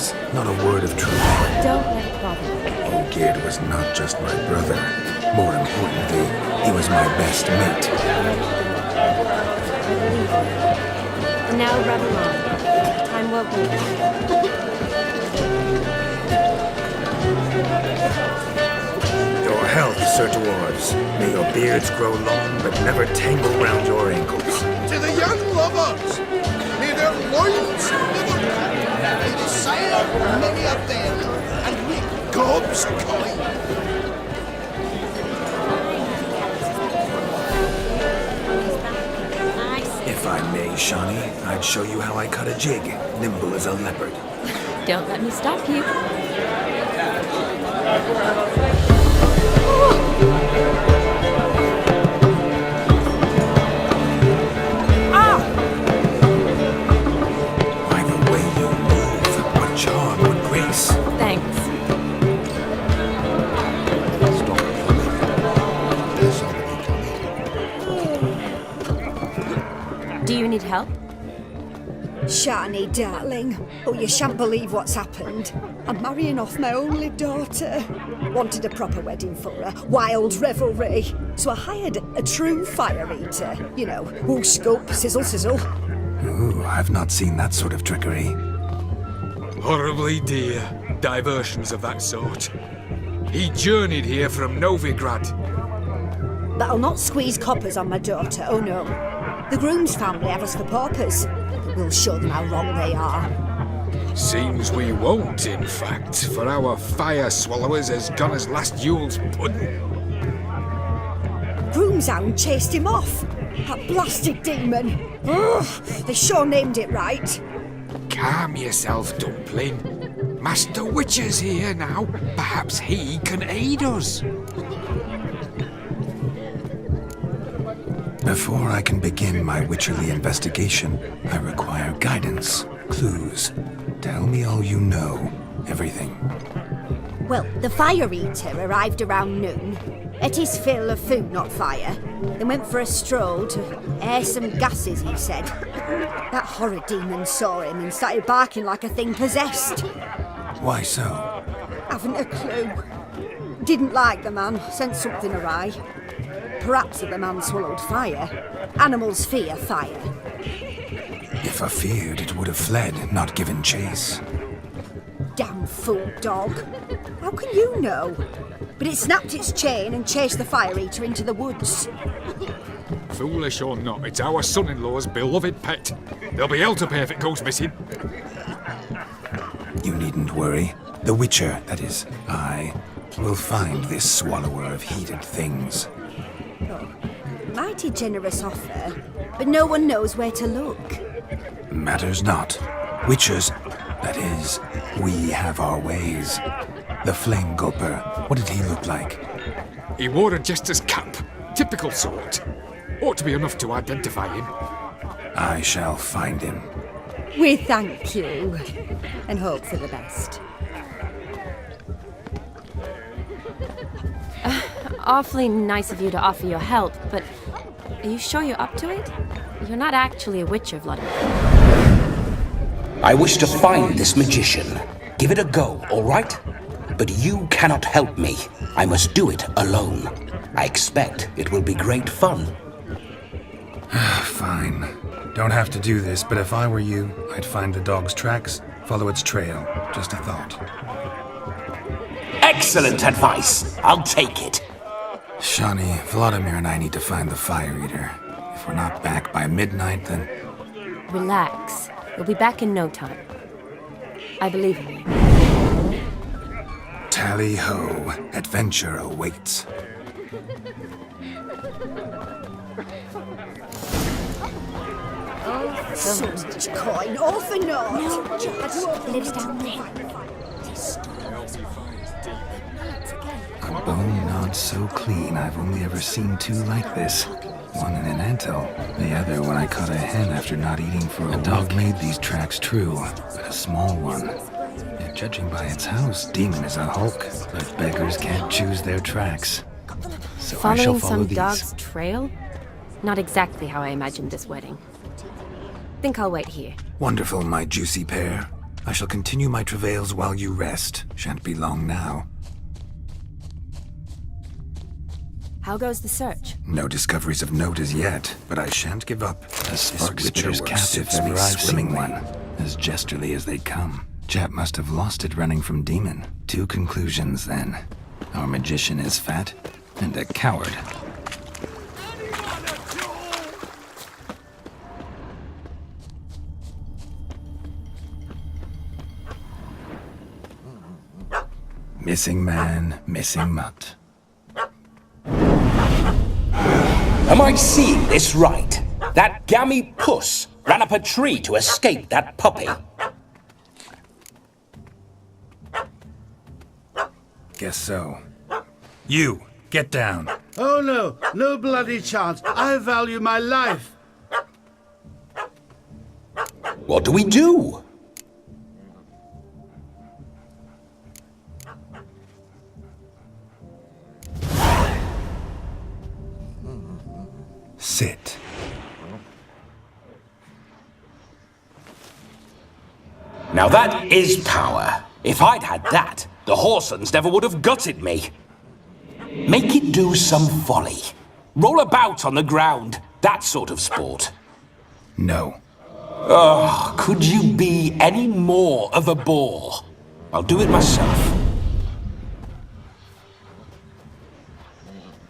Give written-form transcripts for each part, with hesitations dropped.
lies, not a word of truth. Don't let it bother you. Olgerd was not just my brother. More importantly, he was my best mate. And now run along. Time won't wait. Your health, Sir Dwarves. May your beards grow long, but never tangle round your ankles. To the young lovers, may their loins never crack. May the sire of many a them, and reap gobs of coin. If I may, Shani, I'd show you how I cut a jig, nimble as a leopard. Don't let me stop you. By the way you move, what charm, what grace. Thanks. Do you need help? Shani, darling. Oh, you shan't believe what's happened. I'm marrying off my only daughter. Wanted a proper wedding for her. Wild revelry. So I hired a true fire eater. You know, whoosh, scoop, sizzle, sizzle. Ooh, I've not seen that sort of trickery. Horribly dear diversions of that sort. He journeyed here from Novigrad. That'll not squeeze coppers on my daughter, oh no. The groom's family have us for paupers. We'll show them how wrong they are. Seems we won't, in fact, for our fire swallowers has gone as last Yule's pudding. Groom's hound chased him off. That blasted demon. Ugh, they sure named it right. Calm yourself, Dumpling. Master Witcher's here now. Perhaps he can aid us. Before I can begin my witcherly investigation, I require guidance, clues. Tell me all you know, everything. Well, the fire eater arrived around noon, ate his fill of food, not fire, then went for a stroll to air some gases, he said. That horrid demon saw him and started barking like a thing possessed. Why so? Haven't a clue. Didn't like the man, sent something awry. Perhaps the man swallowed fire. Animals fear fire. If I feared, it would have fled, not given chase. Damn fool dog. How can you know? But it snapped its chain and chased the fire eater into the woods. Foolish or not, it's our son-in-law's beloved pet. There'll be hell to pay if it goes missing. You needn't worry. The Witcher, that is, I, will find this swallower of heated things. Mighty generous offer, but no one knows where to look. Matters not. Witchers, that is, we have our ways. The Flame Gulper, what did he look like? He wore a jester's cap. Typical sort. Ought to be enough to identify him. I shall find him. We thank you, and hope for the best. Awfully nice of you to offer your help, but are you sure you're up to it? You're not actually a witcher, Vladimir. I wish to find this magician. Give it a go, all right? But you cannot help me. I must do it alone. I expect it will be great fun. Fine. Don't have to do this, but if I were you, I'd find the dog's tracks, follow its trail. Just a thought. Excellent advice. I'll take it. Shani, Vladimir and I need to find the fire eater. If we're not back by midnight, then... Relax. We'll be back in no time. I believe in you. Tally-ho. Adventure awaits. So much coin, all for naught. No, lives down there. A bone not so clean, I've only ever seen two like this. One in an anthill, the other when I caught a hen after not eating for a dog made these tracks true, but a small one. Yet judging by its house, demon is a hulk, but beggars can't choose their tracks. So I shall Following follow some these. dog's trail? Not exactly how I imagined this wedding. Think I'll wait here. Wonderful, my juicy pair. I shall continue my travails while you rest. Shan't be long now. How goes the search? No discoveries of note as yet, but I shan't give up. The spark spitter's captive if ever I've seen one. As jesterly as they come. Chap must have lost it running from demon. 2 conclusions then. Our magician is fat and a coward. Missing man, missing mutt. Am I seeing this right? That gammy puss ran up a tree to escape that puppy. Guess so. You, get down. Oh no, no bloody chance. I value my life. What do we do? Sit. Now that is power. If I'd had that, the Horsons never would have gutted me. Make it do some folly. Roll about on the ground. That sort of sport. No. Oh, could you be any more of a bore? I'll do it myself.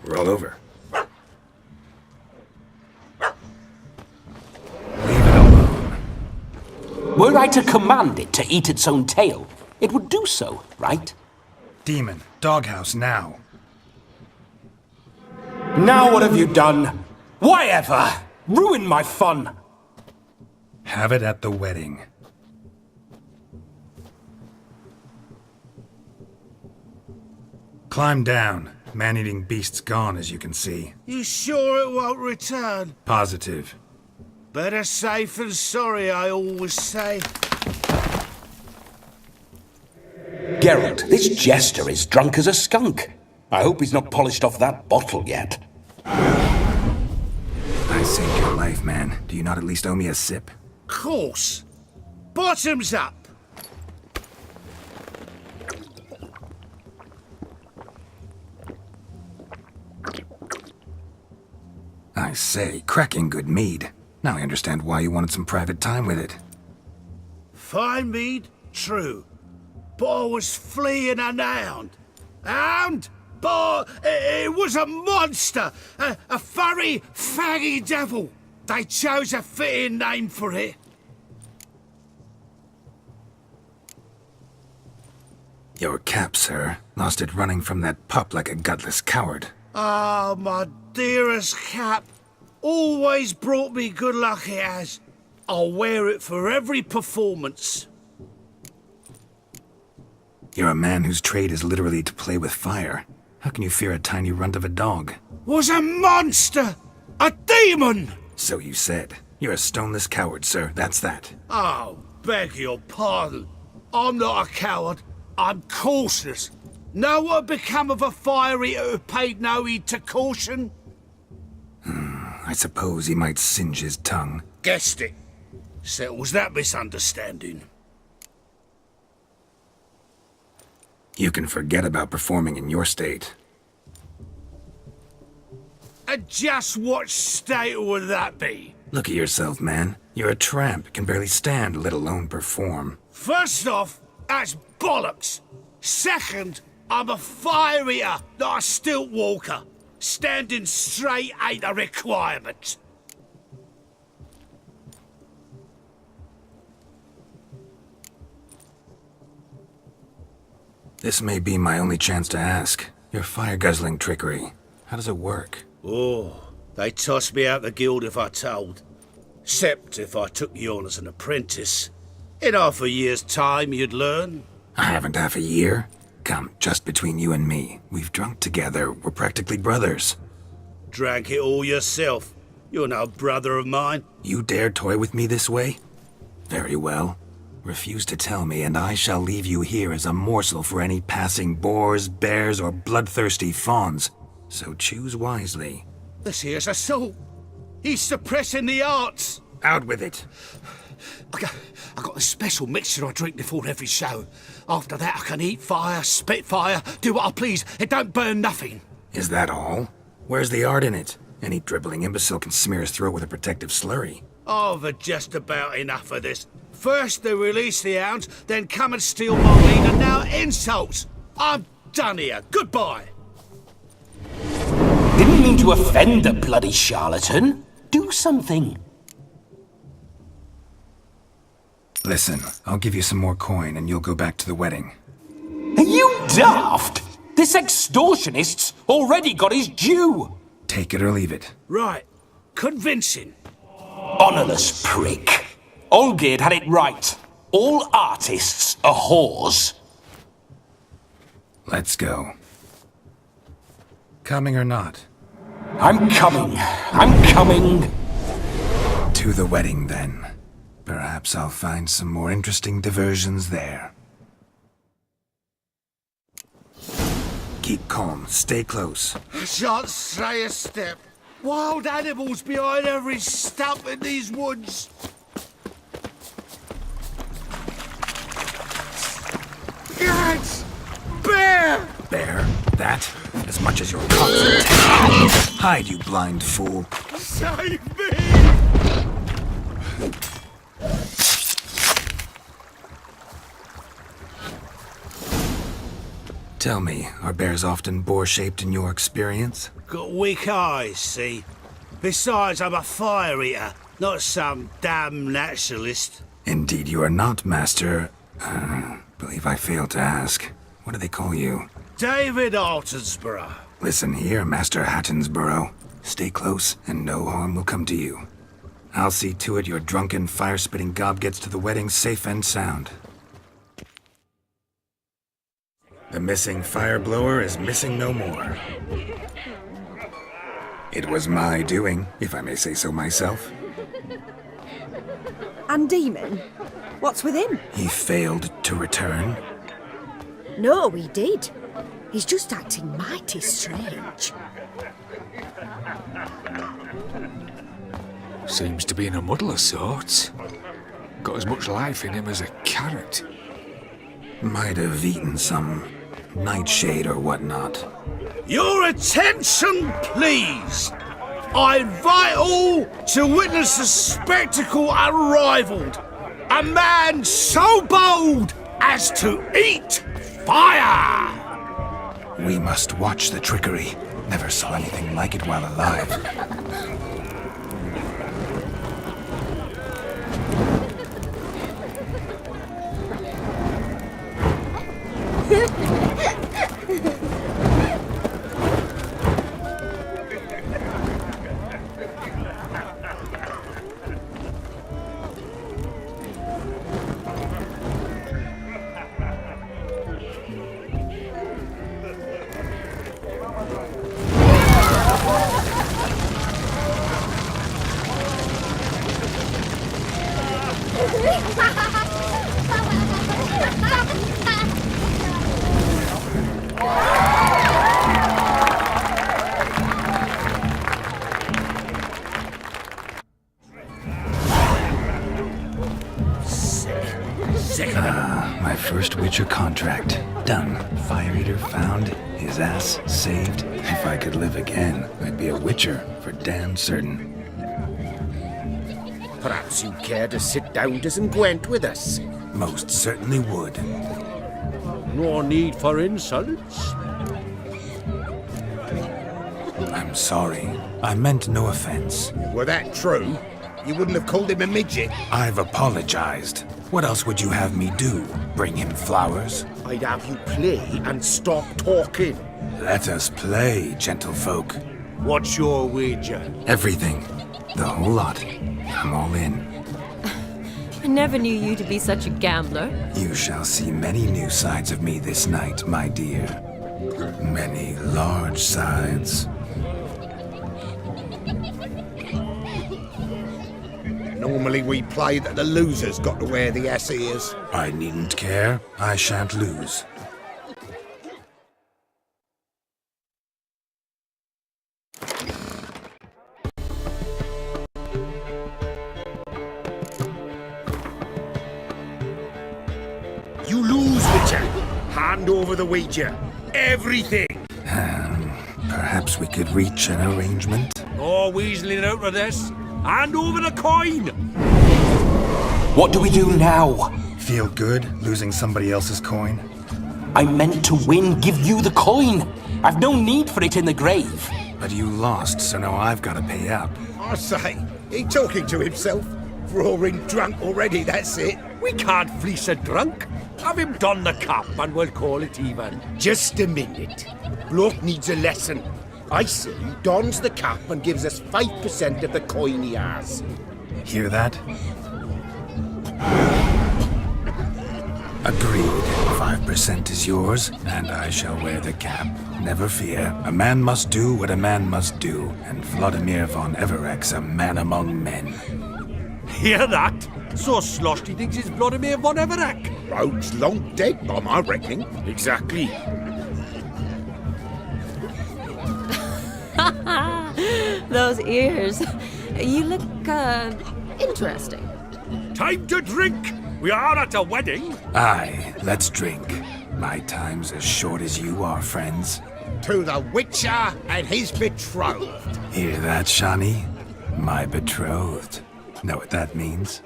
Roll over. Leave it alone. Were I to command it to eat its own tail, it would do so, right? Demon, doghouse now. Now what have you done? Why ever? Ruin my fun. Have it at the wedding. Climb down. Man-eating beast's gone, as you can see. You sure it won't return? Positive. Better safe than sorry, I always say. Geralt, this jester is drunk as a skunk. I hope he's not polished off that bottle yet. I saved your life, man. Do you not at least owe me a sip? Course. Bottoms up. I say, cracking good mead. Now I understand why you wanted some private time with it. Fine mead, true. But I was fleeing an hound. Hound? But it was a monster. A furry, faggy devil. They chose a fitting name for it. Your cap, sir. Lost it running from that pup like a gutless coward. Ah, my dearest cap. Always brought me good luck it has. I'll wear it for every performance. You're a man whose trade is literally to play with fire. How can you fear a tiny runt of a dog? Was a monster! A demon! So you said. You're a stoneless coward, sir. That's that. Oh, beg your pardon. I'm not a coward. I'm cautious. Know what become of a fire eater who paid no heed to caution? I suppose he might singe his tongue. Guessed it. Settles that misunderstanding. You can forget about performing in your state. And just what state would that be? Look at yourself, man. You're a tramp, can barely stand, let alone perform. First off, that's bollocks. Second, I'm a fire eater, not a stilt walker. Standing straight ain't a requirement. This may be my only chance to ask. Your fire-guzzling trickery. How does it work? Oh, they tossed me out the guild if I told. Except if I took you on as an apprentice. In half a year's time, you'd learn. I haven't half a year. Come, just between you and me. We've drunk together. We're practically brothers. Drank it all yourself. You're no brother of mine. You dare toy with me this way? Very well. Refuse to tell me, and I shall leave you here as a morsel for any passing boars, bears, or bloodthirsty fawns. So choose wisely. This here's assault. He's suppressing the arts. Out with it. I got got a special mixture I drink before every show. After that, I can eat fire, spit fire, do what I please. It don't burn nothing. Is that all? Where's the art in it? Any dribbling imbecile can smear his throat with a protective slurry. I've had just about enough of this. First they release the hounds, then come and steal my meat, and now insults. I'm done here. Goodbye. Didn't mean to offend the bloody charlatan. Do something. Listen, I'll give you some more coin and you'll go back to the wedding. Are you daft? This extortionist's already got his due. Take it or leave it. Right. Convincing. Honourless prick. Olgerd had it right. All artists are whores. Let's go. Coming or not? I'm coming. I'm coming. To the wedding, then. Perhaps I'll find some more interesting diversions there. Keep calm. Stay close. I shan't stray a step. Wild animals behind every stump in these woods. Gads! Bear! Bear? That? As much as your cock's intent. Hide, you blind fool. Save me! Tell me, are bears often boar-shaped in your experience? Got weak eyes, see? Besides, I'm a fire eater, not some damn naturalist. Indeed you are not, Master... believe I failed to ask. What do they call you? David Altonsborough. Listen here, Master Hattonsborough. Stay close, and no harm will come to you. I'll see to it your drunken, fire-spitting gob gets to the wedding safe and sound. The missing fire blower is missing no more. It was my doing, if I may say so myself. And Demon? What's with him? He failed to return. No, he did. He's just acting mighty strange. Seems to be in a muddle of sorts. Got as much life in him as a carrot. Might have eaten some nightshade or whatnot. Your attention, please! I invite all to witness a spectacle unrivaled. A man so bold as to eat fire! We must watch the trickery. Never saw anything like it while alive. My first Witcher contract. Done. Fire Eater found. His ass saved. If I could live again, I'd be a Witcher for damn certain. Perhaps you'd care to sit down to some Gwent with us. Most certainly would. No need for insults. I'm sorry. I meant no offense. Were that true, you wouldn't have called him a midget. I've apologized. What else would you have me do? Bring him flowers? I'd have you play and stop talking. Let us play, gentlefolk. What's your wager? Everything. The whole lot. I'm all in. I never knew you to be such a gambler. You shall see many new sides of me this night, my dear. Many large sides. Normally we play that the loser's got to wear the ass ears. I needn't care. I shan't lose. Hand over the wager. Everything. Perhaps we could reach an arrangement? No weaseling out of this. Hand over the coin. What do we do now? Feel good losing somebody else's coin? I meant to win, give you the coin. I've no need for it in the grave. But you lost, so now I've got to pay up. I say, he talking to himself. Roaring drunk already, that's it. We can't fleece a drunk. Have him don the cap and we'll call it even. Just a minute. Bloke needs a lesson. I say he dons the cap and gives us 5% of the coin he has. Hear that? Agreed. 5% is yours, and I shall wear the cap. Never fear. A man must do what a man must do, and Vladimir von Everek's a man among men. Hear that? So sloshed he thinks he's Vladimir von Everek. Rogue's long dead, by my reckoning. Exactly. Those ears. You look, interesting. Time to drink. We are at a wedding. Aye, let's drink. My time's as short as you are, friends. To the Witcher and his betrothed. Hear that, Shani? My betrothed. Know what that means?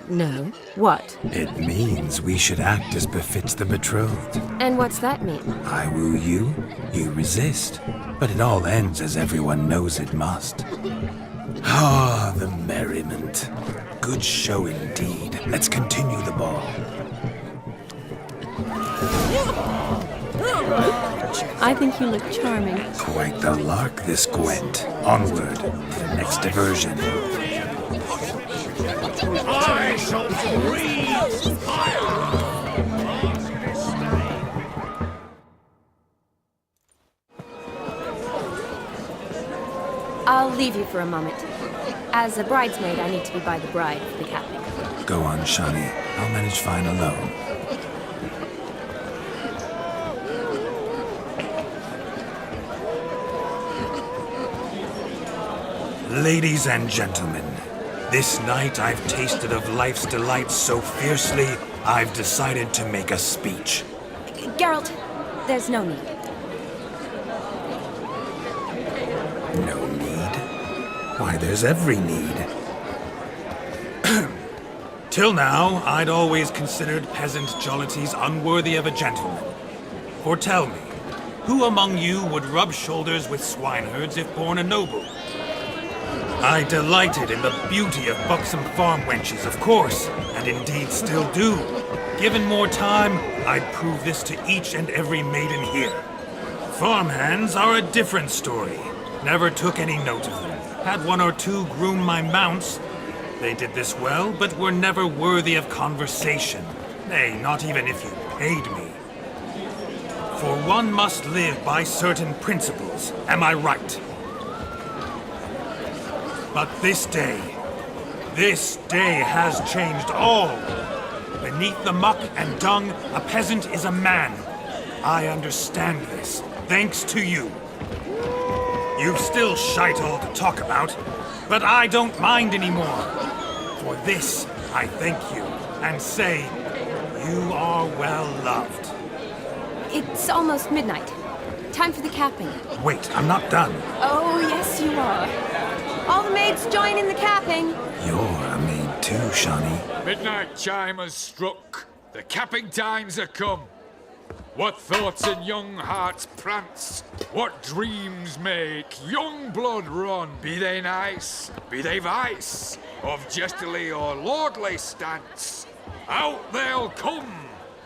No. What? It means we should act as befits the betrothed. And what's that mean? I woo you, you resist. But it all ends as everyone knows it must. Ah, the merriment. Good show indeed. Let's continue the ball. I think you look charming. Quite the lark, this Gwent. Onward to the next diversion. I shall breathe fire! I'll leave you for a moment. As a bridesmaid, I need to be by the bride for the capping. Go on, Shani. I'll manage fine alone. Ladies and gentlemen, this night I've tasted of life's delights so fiercely, I've decided to make a speech. Geralt, there's no need. No need? Why, there's every need. Till now, I'd always considered peasant jollities unworthy of a gentleman. For tell me, who among you would rub shoulders with swineherds if born a noble? I delighted in the beauty of buxom farm wenches, of course, and indeed still do. Given more time, I'd prove this to each and every maiden here. Farmhands are a different story. Never took any note of them. Had one or two groom my mounts. They did this well, but were never worthy of conversation. Nay, not even if you paid me. For one must live by certain principles, am I right? But this day has changed all. Beneath the muck and dung, a peasant is a man. I understand this, thanks to you. You've still shite all to talk about, but I don't mind anymore. For this, I thank you, and say, you are well loved. It's almost midnight. Time for the capping. Wait, I'm not done. Oh, yes, you are. All the maids join in the capping. You're a maid too, Shani. Midnight chime has struck. The capping times are come. What thoughts in young hearts prance? What dreams make young blood run? Be they nice, be they vice, of jestily or lordly stance, out they'll come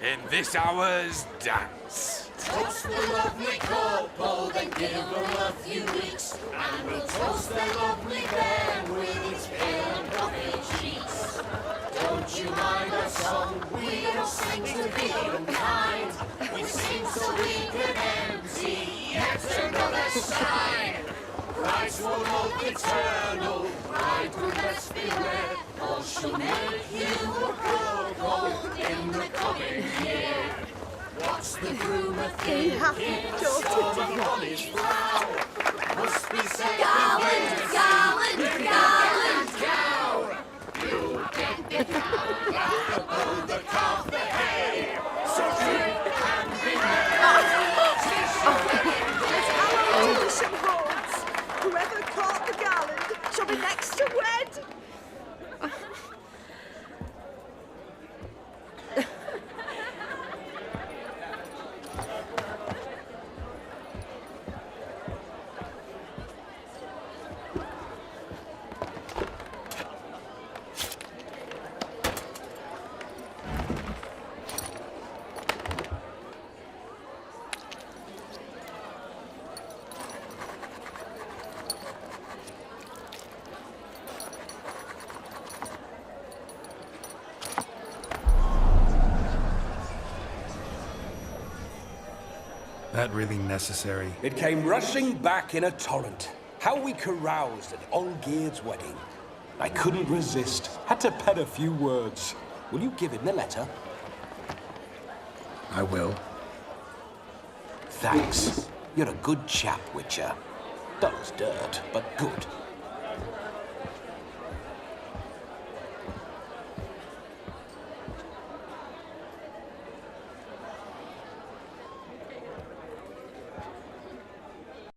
in this hour's dance. Toast the lovely couple, then give them a few weeks, and we'll toast the lovely band with its pale and puffy cheeks. Don't you mind our song? We don't sing to be unkind. We sing so we can empty yet another side. Christ will love eternal, bride will best beware, or she'll make you a cuckold in the coming year. What's the groom a thinking? Stormy on his brow. Must be said gallant, gallant, gallant cow. You get the cow, the calf, the hay. So drink and be That really necessary? It came rushing back in a torrent. How we caroused at Ongeird's wedding. I couldn't resist. Had to pen a few words. Will you give him the letter? I will. Thanks. You're a good chap, Witcher. Dull as dirt, but good.